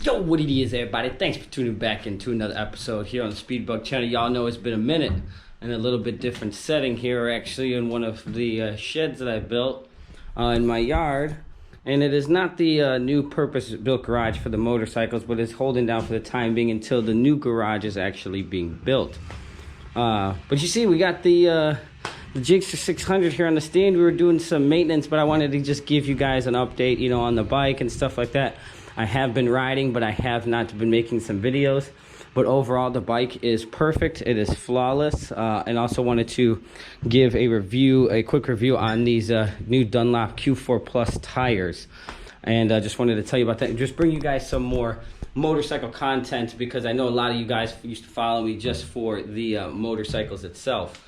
Yo, what it is, everybody? Thanks for tuning back into another episode here on the Speedbug channel. Y'all know it's been a minute in a little bit different setting here, actually, in one of the sheds that I built in my yard. And it is not the new purpose-built garage for the motorcycles, but it's holding down for the time being until the new garage is actually being built. But you see, we got the Gsxr 600 here on the stand. We were doing some maintenance, but I wanted to just give you guys an update, you know, on the bike and stuff like that. I have been riding, but I have not been making some videos. But overall, the bike is perfect. It is flawless. And also wanted to give a quick review on these new Dunlop Q4 Plus tires. And just wanted to tell you about that. Just bring you guys some more motorcycle content, because I know a lot of you guys used to follow me just for the motorcycles itself.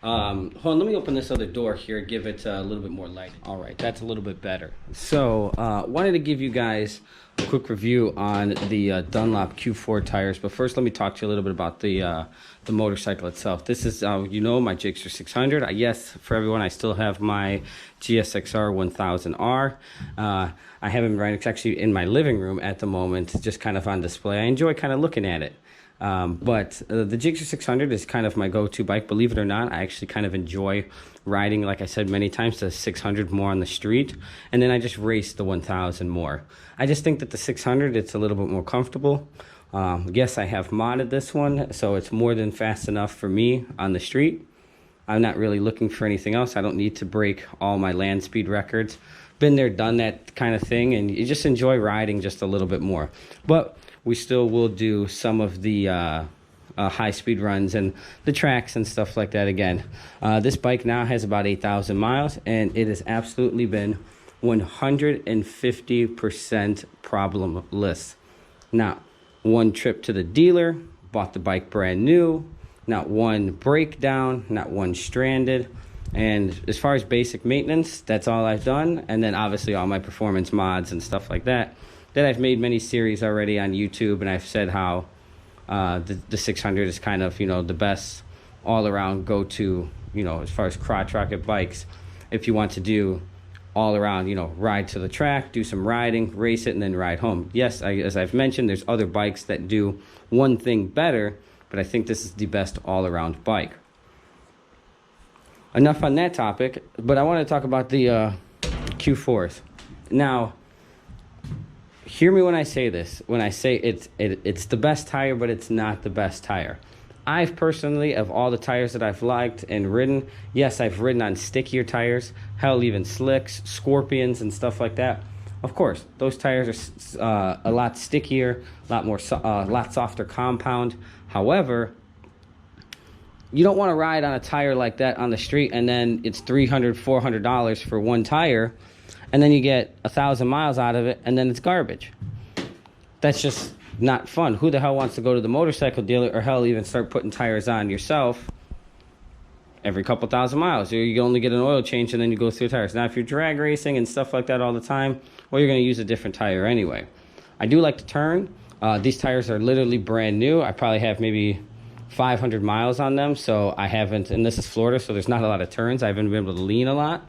Hold on, let me open this other door here, give it a little bit more light. All right, that's a little bit better. So wanted to give you guys a quick review on the Dunlop Q4 tires, but first let me talk to you a little bit about the motorcycle itself. This is you know, my Gsxr 600. Yes, for everyone, I still have my Gsxr 1000R. I haven't been riding. It's actually in my living room at the moment, just kind of on display. I enjoy kind of looking at it. But the Gsxr 600 is kind of my go-to bike. Believe it or not, I actually kind of enjoy riding, like I said many times, the 600 more on the street. And then I just race the 1000 more. I just think that the 600, it's a little bit more comfortable. Yes, I have modded this one, so it's more than fast enough for me on the street. I'm not really looking for anything else. I don't need to break all my land speed records. Been there, done that kind of thing, and you just enjoy riding just a little bit more. But we still will do some of the high speed runs and the tracks and stuff like that again. This bike now has about 8,000 miles, and it has absolutely been 150% problemless. Not one trip to the dealer, bought the bike brand new, not one breakdown, not one stranded. And as far as basic maintenance, that's all I've done. And then obviously all my performance mods and stuff like that. That I've made many series already on YouTube, and I've said how the 600 is kind of, you know, the best all-around go-to, you know, as far as crotch rocket bikes. If you want to do all-around, you know, ride to the track, do some riding, race it, and then ride home. Yes, as I've mentioned, there's other bikes that do one thing better, but I think this is the best all-around bike. Enough on that topic, but I want to talk about the Q4s. Now, hear me when I say this. When I say it's the best tire, but it's not the best tire. I've personally, of all the tires that I've liked and ridden, yes, I've ridden on stickier tires, hell, even slicks, scorpions, and stuff like that. Of course, those tires are a lot stickier, a lot softer compound. However, you don't want to ride on a tire like that on the street, and then it's $300, $400 for one tire, and then you get 1,000 miles out of it, and then it's garbage. That's just not fun. Who the hell wants to go to the motorcycle dealer, or hell, even start putting tires on yourself every couple thousand miles? You only get an oil change, and then you go through tires. Now, if you're drag racing and stuff like that all the time, well, you're going to use a different tire anyway. I do like to turn. These tires are literally brand new. I probably have maybe 500 miles on them, so I haven't, and this is Florida, so there's not a lot of turns. I haven't been able to lean a lot.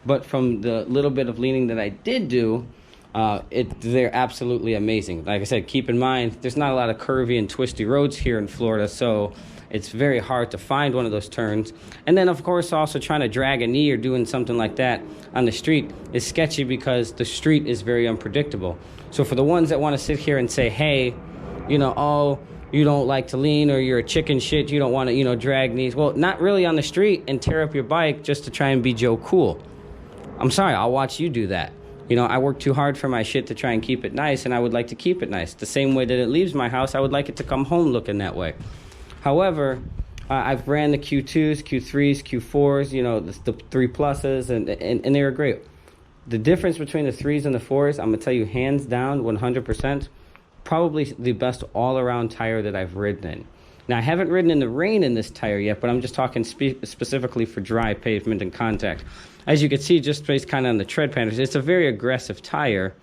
But from the little bit of leaning that I did do, they're absolutely amazing. Like I said, keep in mind, there's not a lot of curvy and twisty roads here in Florida, so it's very hard to find one of those turns. And then, of course, also trying to drag a knee or doing something like that on the street is sketchy, because the street is very unpredictable. So for the ones that want to sit here and say, hey, you know, oh, you don't like to lean, or you're a chicken shit, you don't want to, you know, drag knees. Well, not really on the street and tear up your bike just to try and be Joe Cool. I'm sorry, I'll watch you do that. You know, I work too hard for my shit to try and keep it nice, and I would like to keep it nice. The same way that it leaves my house, I would like it to come home looking that way. However, I've ran the Q2s, Q3s, Q4s, you know, the 3 pluses, and they were great. The difference between the 3s and the 4s, I'm going to tell you hands down, 100%, probably the best all-around tire that I've ridden in. Now, I haven't ridden in the rain in this tire yet, but I'm just talking specifically for dry pavement and contact. As you can see, just based kind of on the tread patterns, it's a very aggressive tire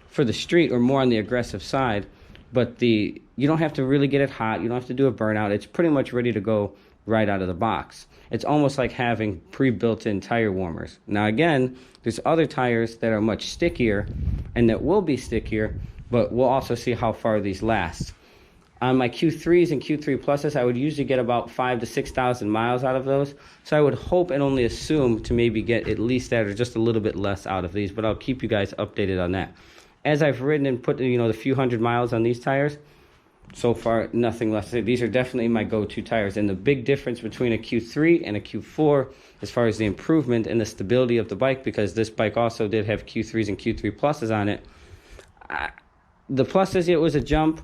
for the street, or more on the aggressive side. But you don't have to really get it hot. You don't have to do a burnout. It's pretty much ready to go right out of the box. It's almost like having pre-built-in tire warmers. Now, again, there's other tires that are much stickier and that will be stickier, but we'll also see how far these last. On my Q3s and Q3 Pluses, I would usually get about 5,000 to 6,000 miles out of those. So I would hope and only assume to maybe get at least that or just a little bit less out of these, but I'll keep you guys updated on that. As I've ridden and put, the few hundred miles on these tires, so far, nothing less to say. These are definitely my go-to tires. And the big difference between a Q3 and a Q4, as far as the improvement and the stability of the bike, because this bike also did have Q3s and Q3 Pluses on it. The Pluses, it was a jump,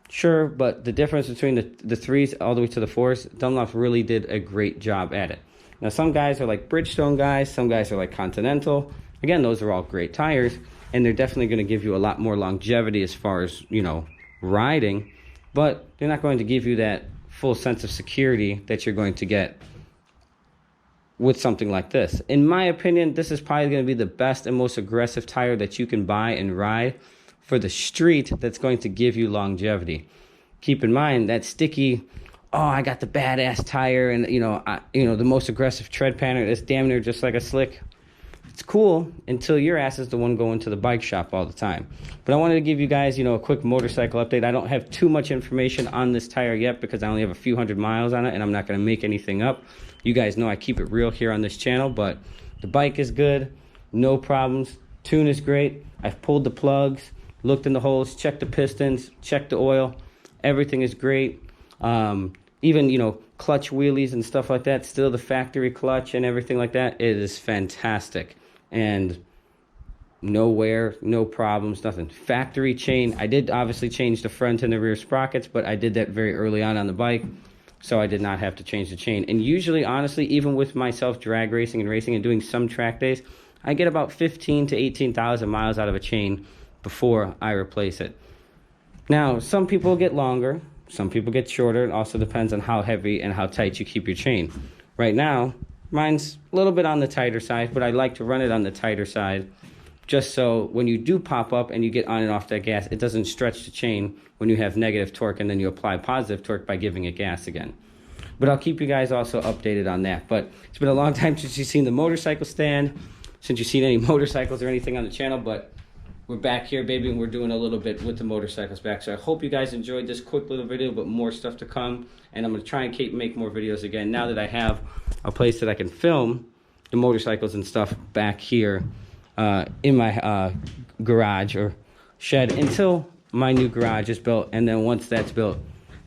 sure, but the difference between the 3s all the way to the 4s, Dunlop really did a great job at it. Now, some guys are like Bridgestone guys. Some guys are like Continental. Again, those are all great tires, and they're definitely going to give you a lot more longevity as far as, riding, but they're not going to give you that full sense of security that you're going to get with something like this. In my opinion, this is probably going to be the best and most aggressive tire that you can buy and ride for the street that's going to give you longevity. Keep in mind that sticky, oh, I got the badass tire and the most aggressive tread pattern, it's damn near just like a slick. It's cool until your ass is the one going to the bike shop all the time. But I wanted to give you guys, a quick motorcycle update. I don't have too much information on this tire yet because I only have a few hundred miles on it, and I'm not going to make anything up. You guys know I keep it real here on this channel, but the bike is good, no problems. Tune is great. I've pulled the plugs, looked in the holes, checked the pistons, checked the oil. Everything is great. Even, clutch wheelies and stuff like that, still the factory clutch and everything like that, it is fantastic. And no wear, no problems, nothing. Factory chain, I did obviously change the front and the rear sprockets, but I did that very early on the bike, so I did not have to change the chain. And usually, honestly, even with myself drag racing and racing and doing some track days, I get about 15,000 to 18,000 miles out of a chain before I replace it. Now, some people get longer, some people get shorter. It also depends on how heavy and how tight you keep your chain. Right now, mine's a little bit on the tighter side, but I like to run it on the tighter side just so when you do pop up and you get on and off that gas, it doesn't stretch the chain when you have negative torque and then you apply positive torque by giving it gas again. But I'll keep you guys also updated on that. But it's been a long time since you've seen the motorcycle stand, since you've seen any motorcycles or anything on the channel, but we're back here, baby, and we're doing a little bit with the motorcycles back. So I hope you guys enjoyed this quick little video, but more stuff to come. And I'm going to try and make more videos again now that I have a place that I can film the motorcycles and stuff back here in my garage or shed until my new garage is built. And then once that's built,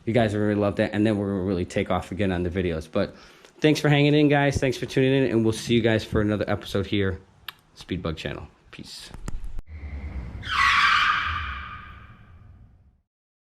you guys will really love that. And then we're going to really take off again on the videos. But thanks for hanging in, guys. Thanks for tuning in. And we'll see you guys for another episode here, Speedbug Channel. Peace.